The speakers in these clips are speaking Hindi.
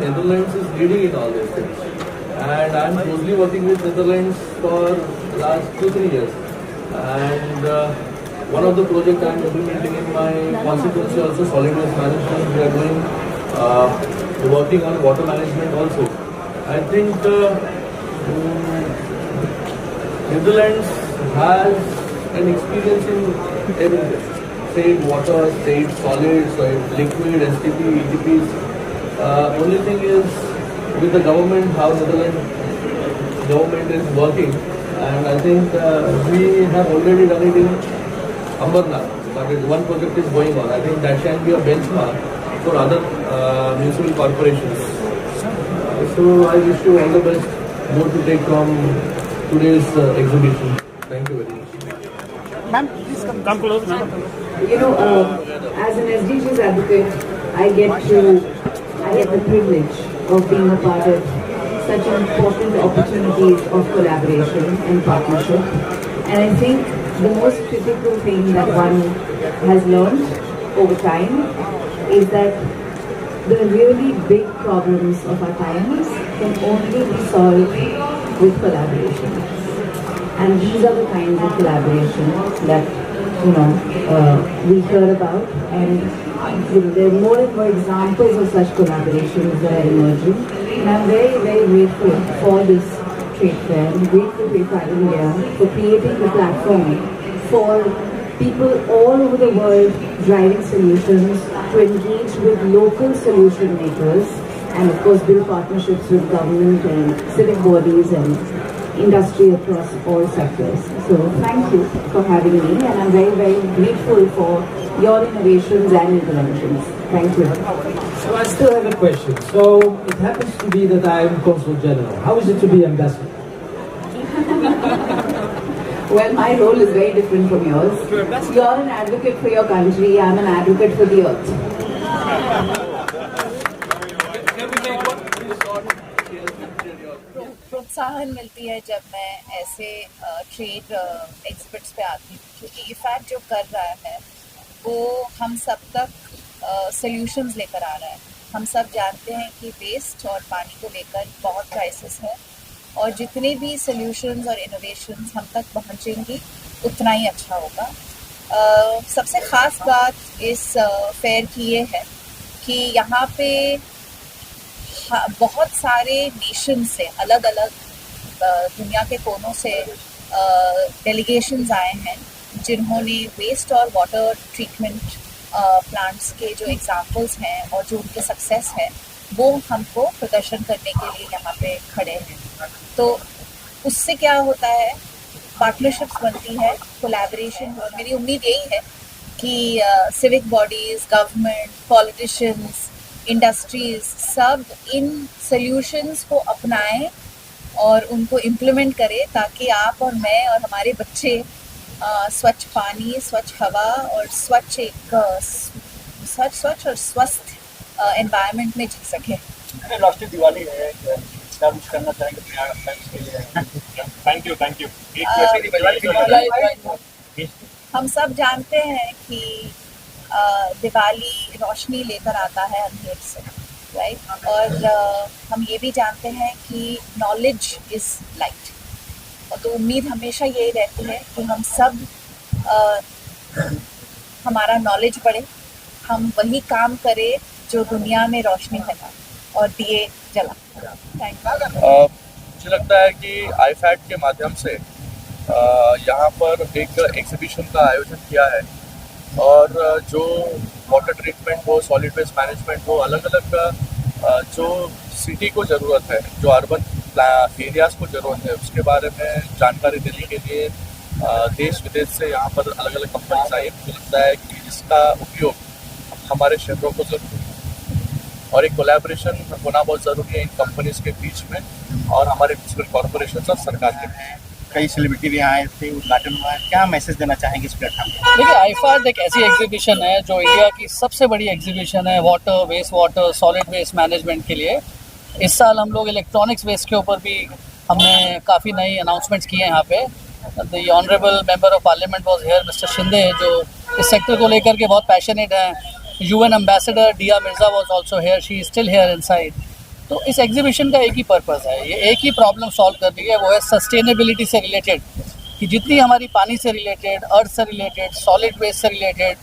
Netherlands is leading in all these things. And I'm closely working with Netherlands for the last 2-3 years. And one of the projects I'm implementing in my constituency also solid waste management. We are doing working on water management also. I think Netherlands has an experience in everything. Say it water, say it solids, say it liquid, STP, ETPs. Only thing is with the government, how Netherlands government is working. And I think we have already done it in Ambernath, but one project is going on. I think that can be a benchmark for other municipal corporations. So I wish you all the best, more to take from today's exhibition. Thank you very much. Ma'am, please come close, ma'am. You know, as an SDGs advocate, I get the privilege of being a part of such important opportunities of collaboration and partnership. And I think the most critical thing that one has learned over time is that the really big problems of our times can only be solved with collaboration. And these are the kinds of collaborations that we hear about, and there are more and more examples of such collaborations that are emerging. And I'm very, very grateful for this trade fair. I'm grateful to IFAD India for creating the platform for people all over the world driving solutions to engage with local solution makers and of course build partnerships with government and civic bodies and industry across all sectors. So thank you for having me, and I'm very, very grateful for your innovations and interventions. Thank you. So I still have a question. So it happens to be that I'm Consul General. How is it to be ambassador? Well, my role is very different from yours. You're an advocate for your country, I'm an advocate for the earth. प्रोत्साहन मिलती है जब मैं ऐसे ट्रेड एग्जिबिट्स पे आती हूँ, क्योंकि IFAD जो कर रहा है वो हम सब तक सॉल्यूशंस लेकर आ रहा है। हम सब जानते हैं कि वेस्ट और पानी को लेकर बहुत क्राइसिस है, और जितने भी सॉल्यूशंस और इनोवेशंस हम तक पहुँचेंगी उतना ही अच्छा होगा। सबसे ख़ास बात इस फेयर की ये है कि यहाँ पे बहुत सारे नेशन से, अलग अलग दुनिया के कोनों से डेलीगेशंस आए हैं, जिन्होंने वेस्ट और वाटर ट्रीटमेंट प्लांट्स के जो एग्जांपल्स हैं और जो उनके सक्सेस है वो हमको प्रदर्शन करने के लिए यहाँ पे खड़े हैं। तो उससे क्या होता है, पार्टनरशिप्स बनती है, कोलैबोरेशन। और मेरी उम्मीद यही है कि civic bodies, government, politicians, industries सब इन सॉल्यूशंस को अपनाएं और उनको इम्प्लीमेंट करें, ताकि आप और मैं और हमारे बच्चे स्वच्छ पानी, स्वच्छ हवा और स्वच्छ और स्वस्थ एनवायरनमेंट में जी सकें। राष्ट्रीय दिवाली है, क्या कुछ करना चाहेंगे के लिए? Thank you. हम सब जानते हैं कि दिवाली रोशनी लेकर आता है अंधेर से, राइट? और हम ये भी जानते हैं कि नॉलेज इज़ लाइट। और तो उम्मीद हमेशा यही रहती है कि हम सब हमारा नॉलेज बढ़े, हम वही काम करें जो दुनिया में रोशनी फैलाए और दिए जला। Thank you. मुझे लगता है कि IFAD के माध्यम से यहाँ पर एक एग्जीबिशन का आयोजन किया है, और जो वाटर ट्रीटमेंट हो, सॉलिड वेस्ट मैनेजमेंट हो, अलग अलग जो सिटी को ज़रूरत है, जो अर्बन एरियाज़ को ज़रूरत है, उसके बारे में जानकारी देने के लिए देश विदेश से यहाँ पर अलग अलग कंपनीज आई। मुझे लगता है कि इसका उपयोग हमारे शहरों को ज़रूरी है, और एक कोलैबोरेशन होना बहुत ज़रूरी है इन कंपनीज के बीच में और हमारे म्यूनिसिपल कॉर्पोरेशन और सरकार के बीच। कई सेलिब्रिटी भी आए थे, उद्घाटन हुआ है, क्या मैसेज देना चाहेंगे इस प्लेटफॉर्म पर? देखिए, IFAD एक ऐसी एग्जीबिशन है जो इंडिया की सबसे बड़ी एग्जीबिशन है water, waste water, solid waste management के लिए। इस साल हम लोग इलेक्ट्रॉनिक्स वेस्ट के ऊपर भी हमने काफ़ी नई अनाउंसमेंट्स किए हैं यहाँ पे। The honourable member of parliament was here, mister Shinde, जो इस सेक्टर को लेकर के बहुत पैशनेट हैं। UN एम्बेसडर डिया Mirza was also here, she is still here inside. तो इस एग्जीबिशन का एक ही पर्पस है, ये एक ही प्रॉब्लम सॉल्व कर रही है, वो है सस्टेनेबिलिटी से रिलेटेड, कि जितनी हमारी पानी से रिलेटेड, अर्थ से रिलेटेड, सॉलिड वेस्ट से रिलेटेड,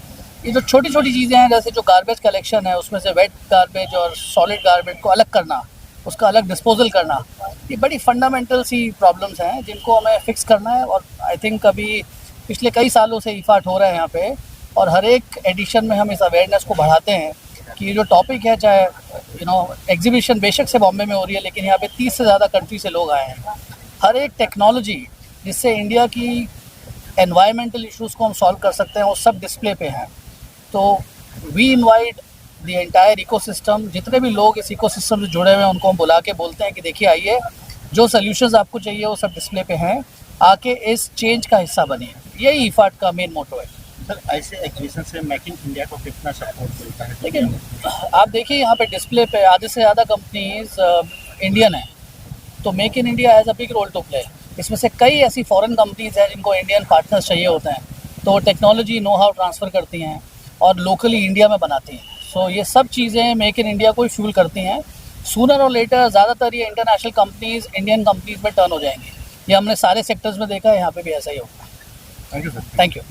ये जो छोटी छोटी चीज़ें हैं, जैसे जो गार्बेज कलेक्शन है उसमें से वेट गार्बेज और सॉलिड गार्बेज को अलग करना, उसका अलग डिस्पोजल करना, ये बड़ी फंडामेंटल सी प्रॉब्लम्स हैं जिनको हमें फिक्स करना है। और आई थिंक अभी पिछले कई सालों से इफाट हो रहा है यहाँ पे, और हर एक एडिशन में हम इस अवेयरनेस को बढ़ाते हैं कि ये जो टॉपिक है, चाहे एग्जीबिशन बेशक से बॉम्बे में हो रही है, लेकिन यहाँ पे 30 से ज़्यादा कंट्री से लोग आए हैं। हर एक टेक्नोलॉजी जिससे इंडिया की एनवायरमेंटल इश्यूज़ को हम सॉल्व कर सकते हैं, वो सब डिस्प्ले पे हैं। तो we invite the entire ecosystem, जितने भी लोग इस इकोसिस्टम से जुड़े हुए हैं उनको हम बुला के बोलते हैं कि देखिए आइए, जो सॉल्यूशंस आपको चाहिए वो सब डिस्प्ले पे हैं, आके इस चेंज का हिस्सा बनिए। यही इफाट का मेन मोटो है। सर, ऐसे एग्जीबिशन से मेक इन इंडिया को कितना सपोर्ट मिलता है? लेकिन आप देखिए यहाँ पे डिस्प्ले पे आधे से ज़्यादा कंपनीज इंडियन है, तो make in India has a big role to play. इसमें से कई ऐसी फॉरेन कंपनीज हैं जिनको इंडियन पार्टनर्स चाहिए होते हैं, तो टेक्नोलॉजी नो हाउ ट्रांसफ़र करती हैं और लोकली इंडिया में बनाती हैं। सो ये सब चीज़ें मेक इन इंडिया को फ्यूल करती हैं। सूनर और लेटर ज़्यादातर ये इंटरनेशनल कंपनीज इंडियन कंपनीज में टर्न हो जाएंगी। ये हमने सारे सेक्टर्स में देखा है, यहाँ पे भी ऐसा ही होगा। Thank you sir. Thank you.